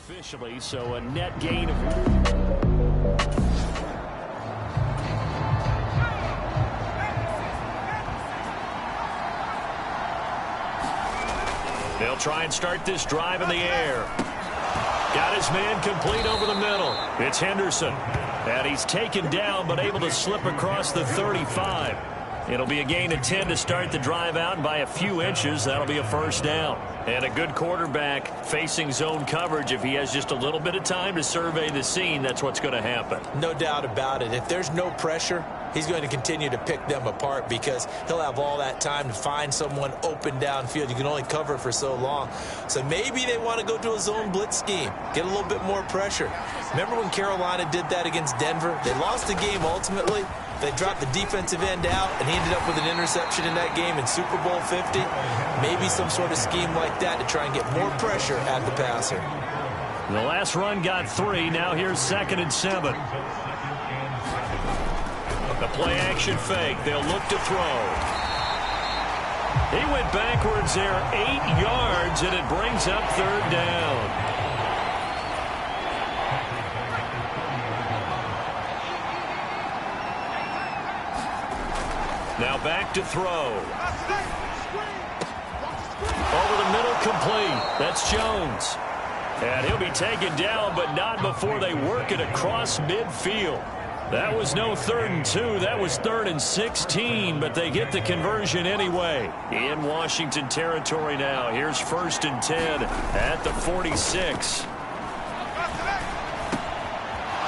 officially, so a net gain of... They'll try and start this drive in the air. Got his man complete over the middle. It's Henderson. And he's taken down but able to slip across the 35. It'll be a gain of 10 to start the drive out, and by a few inches, that'll be a first down. And a good quarterback facing zone coverage. If he has just a little bit of time to survey the scene, that's what's going to happen. No doubt about it. If there's no pressure, he's going to continue to pick them apart because he'll have all that time to find someone open downfield. You can only cover for so long. So maybe they want to go to a zone blitz scheme, get a little bit more pressure. Remember when Carolina did that against Denver? They lost the game ultimately. They dropped the defensive end out, and he ended up with an interception in that game in Super Bowl 50. Maybe some sort of scheme like that to try and get more pressure at the passer. The last run got 3. Now here's 2nd and 7. The play-action fake. They'll look to throw. He went backwards there 8 yards, and it brings up 3rd down. Now back to throw. Over the middle, complete. That's Jones. And he'll be taken down, but not before they work it across midfield. That was no 3rd and 2. That was 3rd and 16, but they get the conversion anyway. In Washington territory now. Here's 1st and 10 at the 46.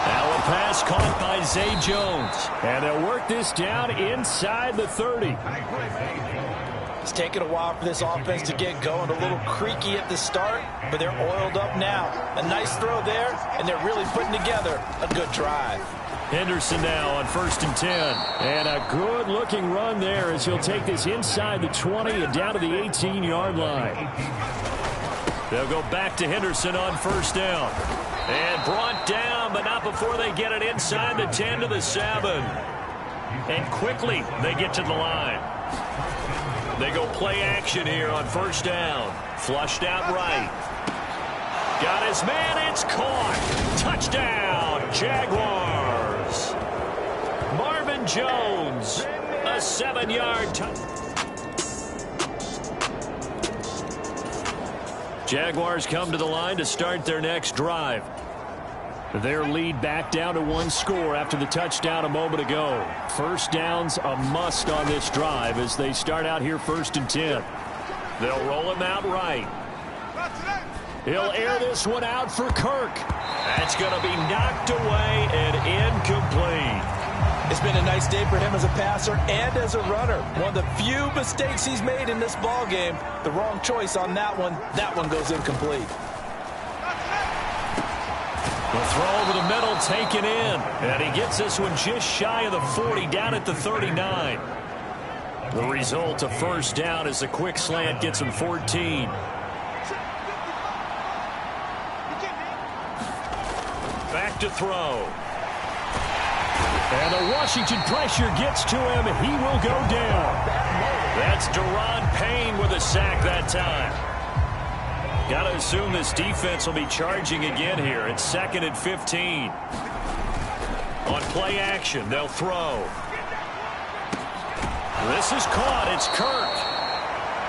Now a pass caught by Zay Jones. And they'll work this down inside the 30. It's taken a while for this offense to get going. A little creaky at the start, but they're oiled up now. A nice throw there, and they're really putting together a good drive. Henderson now on 1st and 10. And a good-looking run there as he'll take this inside the 20 and down to the 18-yard line. They'll go back to Henderson on 1st down. And brought down, but not before they get it inside the 10 to the 7. And quickly they get to the line. They go play action here on 1st down. Flushed out right. Got his man. It's caught. Touchdown, Jaguars. Marvin Jones, a 7-yard touchdown. Jaguars come to the line to start their next drive. Their lead back down to 1 score after the touchdown a moment ago. 1st down's a must on this drive as they start out here 1st and 10. They'll roll him out right. He'll air this one out for Kirk. That's going to be knocked away and incomplete. It's been a nice day for him as a passer and as a runner. One of the few mistakes he's made in this ball game. The wrong choice on that one. That one goes incomplete. The throw over the middle, taken in. And he gets this one just shy of the 40, down at the 39. The result of 1st down is a quick slant gets him 14. Back to throw. And the Washington pressure gets to him. He will go down. That's Deron Payne with a sack that time. Got to assume this defense will be charging again here. It's 2nd and 15. On play action, they'll throw. This is caught. It's Kirk.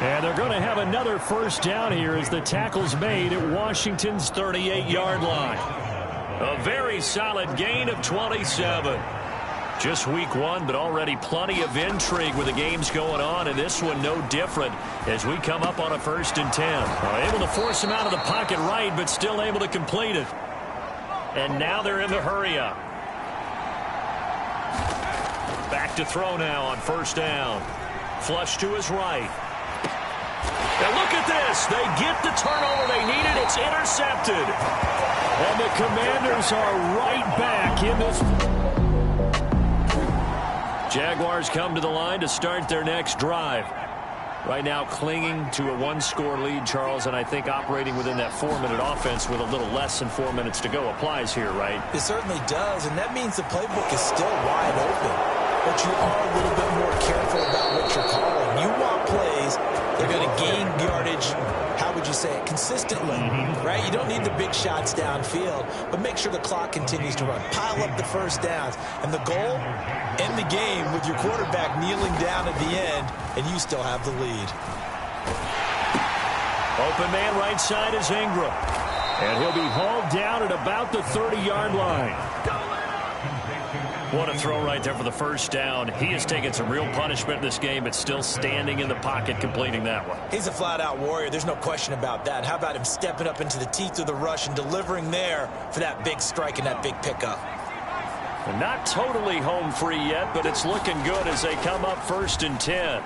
And they're going to have another 1st down here as the tackle's made at Washington's 38-yard line. A very solid gain of 27. Just week 1, but already plenty of intrigue with the games going on, and this one no different as we come up on a 1st and 10. Able to force him out of the pocket right, but still able to complete it. And now they're in the hurry-up. Back to throw now on 1st down. Flush to his right. And look at this. They get the turnover they needed. It's intercepted. And the Commanders are right back in this. Jaguars come to the line to start their next drive. Right now clinging to a 1-score lead, Charles, and I think operating within that 4-minute offense with a little less than 4 minutes to go applies here, right? It certainly does, and that means the playbook is still wide open. But you are a little bit more careful about what you're calling. You want plays is they're going to gain yardage, how would you say it, consistently, right? You don't need the big shots downfield, but make sure the clock continues to run. Pile up the first downs. And the goal, end the game with your quarterback kneeling down at the end, and you still have the lead. Open man right side is Ingram. And he'll be hauled down at about the 30-yard line. What a throw right there for the first down. He has taken some real punishment in this game, but still standing in the pocket completing that one. He's a flat-out warrior. There's no question about that. How about him stepping up into the teeth of the rush and delivering there for that big strike and that big pickup? And not totally home free yet, but it's looking good as they come up 1st and 10.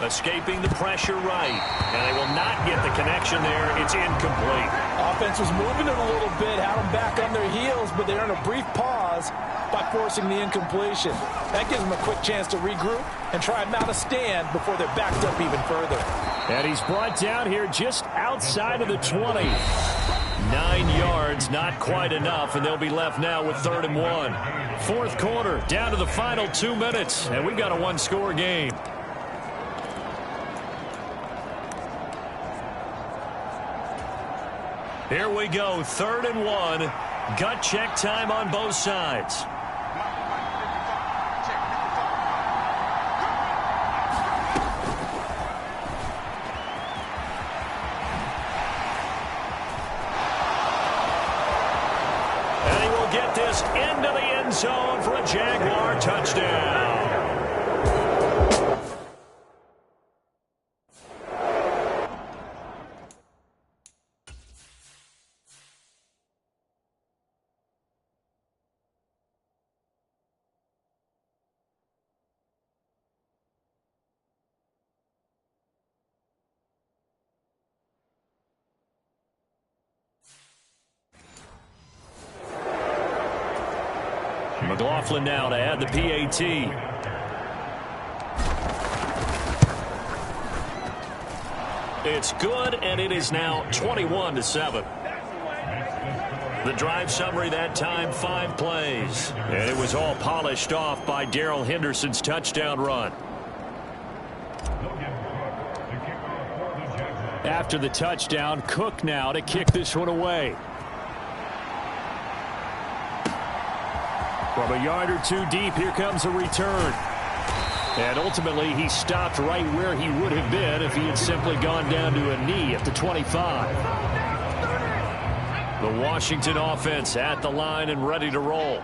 Escaping the pressure right. And they will not get the connection there. It's incomplete. Offense was moving it a little bit, had them back on their heels, but they earned a brief pause by forcing the incompletion. That gives them a quick chance to regroup and try and mount a stand before they're backed up even further. And he's brought down here just outside of the 20. 9 yards, not quite enough, and they'll be left now with 3rd and 1. Fourth quarter, down to the final 2 minutes, and we've got a one-score game. Here we go, 3rd and 1. Gut check time on both sides. And he will get this into the end zone for a Jaguar touchdown. McLaughlin now to add the PAT. It's good, and it is now 21-7. The drive summary that time, 5 plays. And it was all polished off by Darrell Henderson's touchdown run. After the touchdown, Cook now to kick this one away. From a yard or two deep, here comes a return. And ultimately, he stopped right where he would have been if he had simply gone down to a knee at the 25. The Washington offense at the line and ready to roll.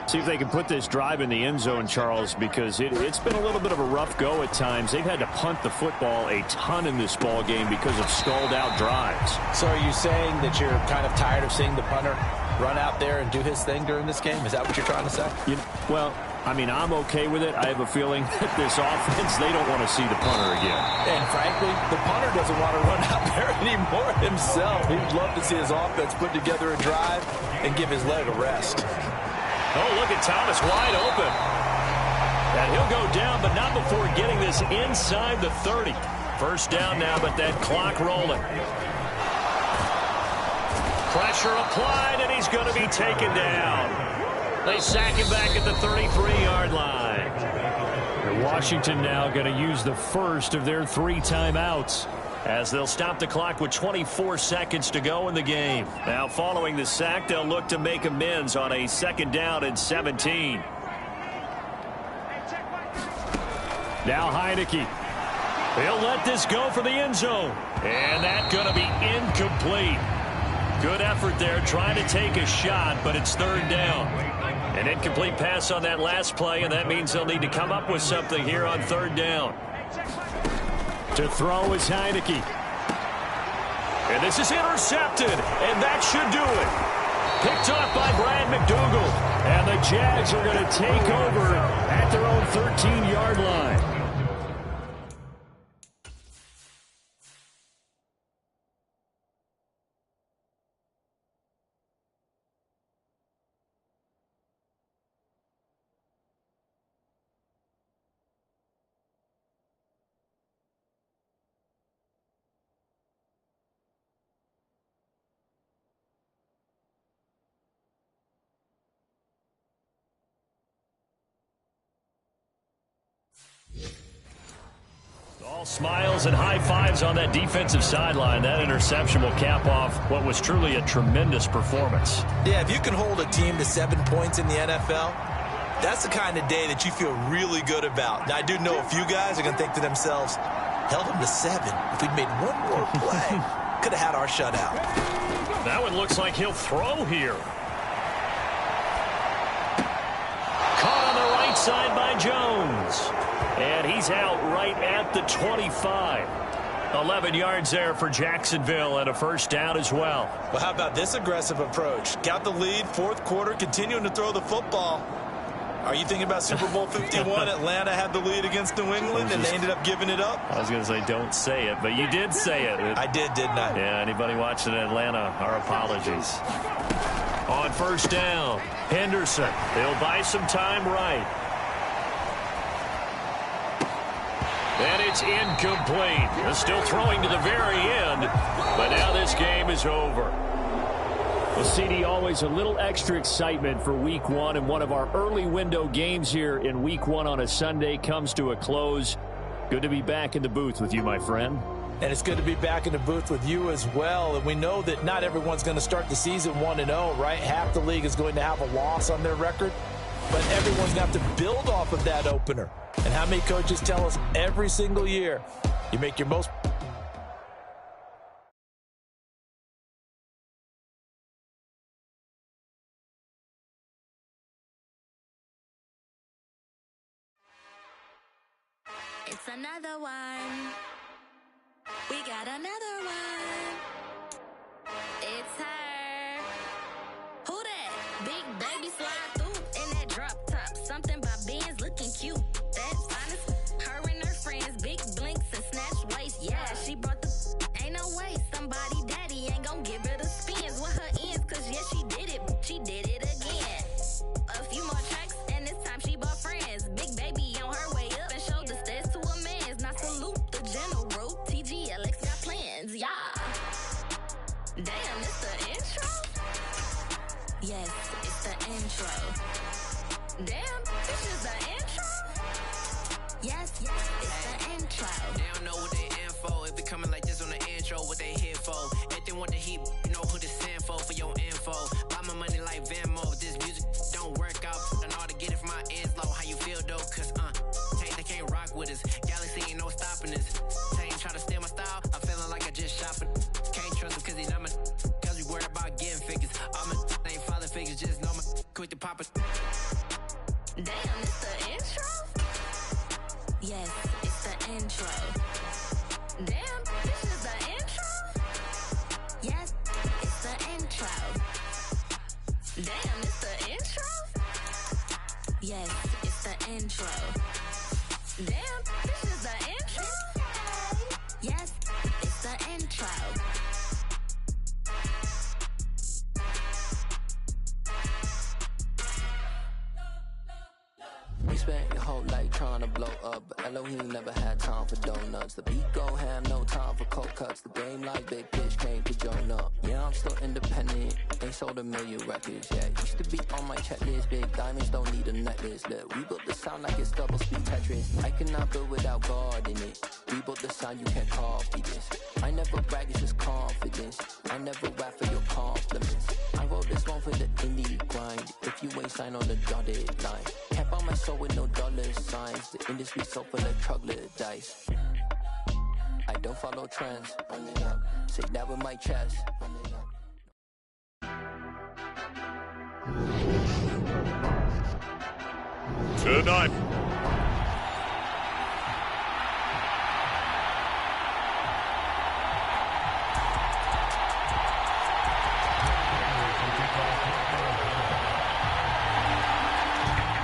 See if they can put this drive in the end zone, Charles, because it's been a little bit of a rough go at times. They've had to punt the football a ton in this ball game because of stalled-out drives. So are you saying that you're kind of tired of seeing the punter run out there and do his thing during this game? Is that what you're trying to say? Well, I mean, I'm okay with it. I have a feeling that this offense, they don't want to see the punter again. And frankly, the punter doesn't want to run out there anymore himself. He'd love to see his offense put together a drive and give his leg a rest. Oh, look at Thomas wide open. And he'll go down, but not before getting this inside the 30. First down now, but that clock rolling. Pressure applied, and he's going to be taken down. They sack him back at the 33-yard line. And Washington now going to use the first of their 3 timeouts, as they'll stop the clock with 24 seconds to go in the game. Now, following the sack, they'll look to make amends on a 2nd down and 17. Now Heineke. He'll let this go for the end zone. And that's going to be incomplete. Good effort there, trying to take a shot, but it's 3rd down. An incomplete pass on that last play, and that means they'll need to come up with something here on 3rd down. To throw is Heineke. And this is intercepted, and that should do it. Picked off by Brad McDougal. And the Jags are going to take over at their own 13-yard line. All smiles and high fives on that defensive sideline. That interception will cap off what was truly a tremendous performance. Yeah, if you can hold a team to 7 points in the NFL, that's the kind of day that you feel really good about. Now, I do know a few guys are going to think to themselves, held them to 7. If we'd made one more play, could have had our shutout. That one looks like he'll throw here. Caught on the right side by Jones. And he's out right at the 25. 11 yards there for Jacksonville and a first down as well. Well, how about this aggressive approach? Got the lead, fourth quarter, continuing to throw the football. Are you thinking about Super Bowl 51? Atlanta had the lead against New England, and they ended up giving it up? I was going to say don't say it, but you did say it. I did, didn't I? Yeah, anybody watching Atlanta, our apologies. On first down, Henderson. They'll buy some time right. And it's incomplete. They're still throwing to the very end, but now this game is over. Well, CD, always a little extra excitement for Week 1, and one of our early window games here in Week 1 on a Sunday comes to a close. Good to be back in the booth with you, my friend. And it's good to be back in the booth with you as well. And we know that not everyone's going to start the season 1-0, right? Half the league is going to have a loss on their record. But everyone's going to have to build off of that opener. And how many coaches tell us every single year, you make your most... It's another one. We got another one. It's her. Who that? Big baby slide through in that drop top. Something by Benz looking cute. That's honest. Her and her friends, big blinks and snatch waist. Yeah, she brought the... Ain't no way somebody daddy ain't gon' give her the spins with her ends. Cause yeah, she did it. She did it again. A few more tracks and this time she bought friends. Big baby on her way up and showed the stairs to a man's. Now salute the general. TGLX got plans, yeah. Damn, it's the intro? Yes, it's the intro. Damn, this is the intro? Yes, it's the intro. They don't know what they in for. If it coming like this on the intro, what they here for? If they want the heat, you know who to send for your info. Buy my money like Venmo. If this music don't work out, and all to get it from my ends low. How you feel though? Cause they can't rock with us. Galaxy ain't no stopping us. Try to steal my style, I'm feeling like I just shopping. Can't trust him cause he's not my cause we worried about getting figures. All my ain't falling figures, just know my quick to pop it. Damn, it's the intro? Yes, it's the intro. Damn, this is the intro? Yes, it's the intro. Damn, it's the intro? Yes, it's the intro. Damn, this is the intro? Yes, it's the intro. We spent your whole life trying to blow up, but Elohim never had time for donuts. The beat go ham, no time for cold cuts. The game like big bitch came to join up. Yeah, I'm still independent, ain't sold a million records yet. Used to be on my checklist, big diamonds don't need a necklace. Look, we built the sound like it's double speed Tetris. I cannot build without God in it. We built the sound, you can't copy this. I never brag, it's just confidence. I never rap for your compliments. I wrote this one for the indie grind. If you ain't signed on the dotted line, can't buy my soul with no dollar signs. The industry so full of troglodytes. I don't follow trends. Say that with my chest. Tonight.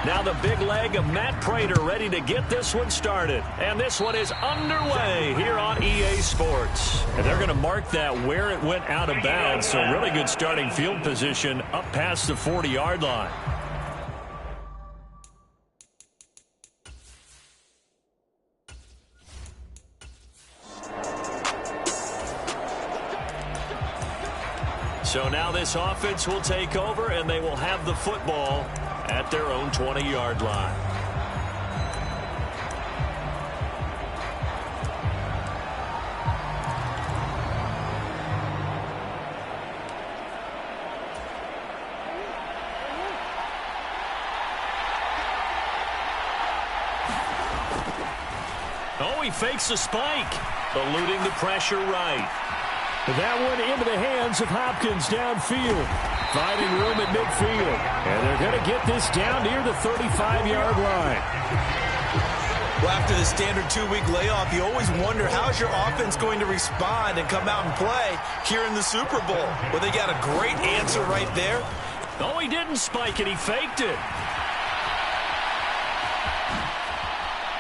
Now the big leg of Matt Prater ready to get this one started. And this one is underway here on EA Sports. And they're going to mark that where it went out of bounds. So really good starting field position up past the 40-yard line. So now this offense will take over, and they will have the football at their own 20-yard line. he fakes a spike. Eluding the pressure right. That one into the hands of Hopkins downfield. Finding room at midfield. And they're going to get this down near the 35-yard line. Well, after the standard 2-week layoff, you always wonder how's your offense going to respond and come out and play here in the Super Bowl. Well, they got a great answer right there. Oh, he didn't spike it. He faked it.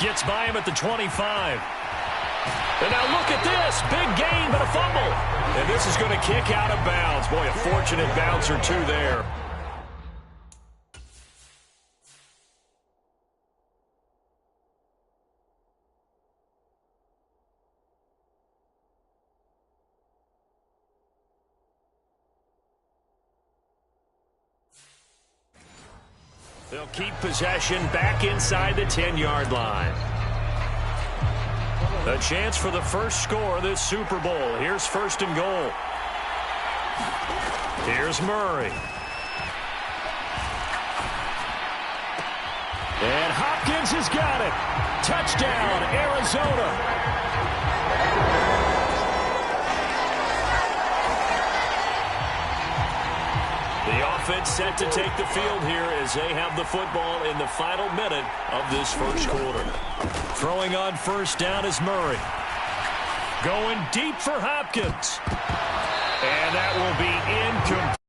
Gets by him at the 25. And now look at this. Big gain, but a fumble. And this is going to kick out of bounds. Boy, a fortunate bounce or two there. They'll keep possession back inside the 10-yard line. A chance for the first score of this Super Bowl. Here's first and goal. Here's Murray. And Hopkins has got it. Touchdown, Arizona. The offense set to take the field here as they have the football in the final minute of this first quarter. Throwing on first down is Murray. Going deep for Hopkins. And that will be incomplete.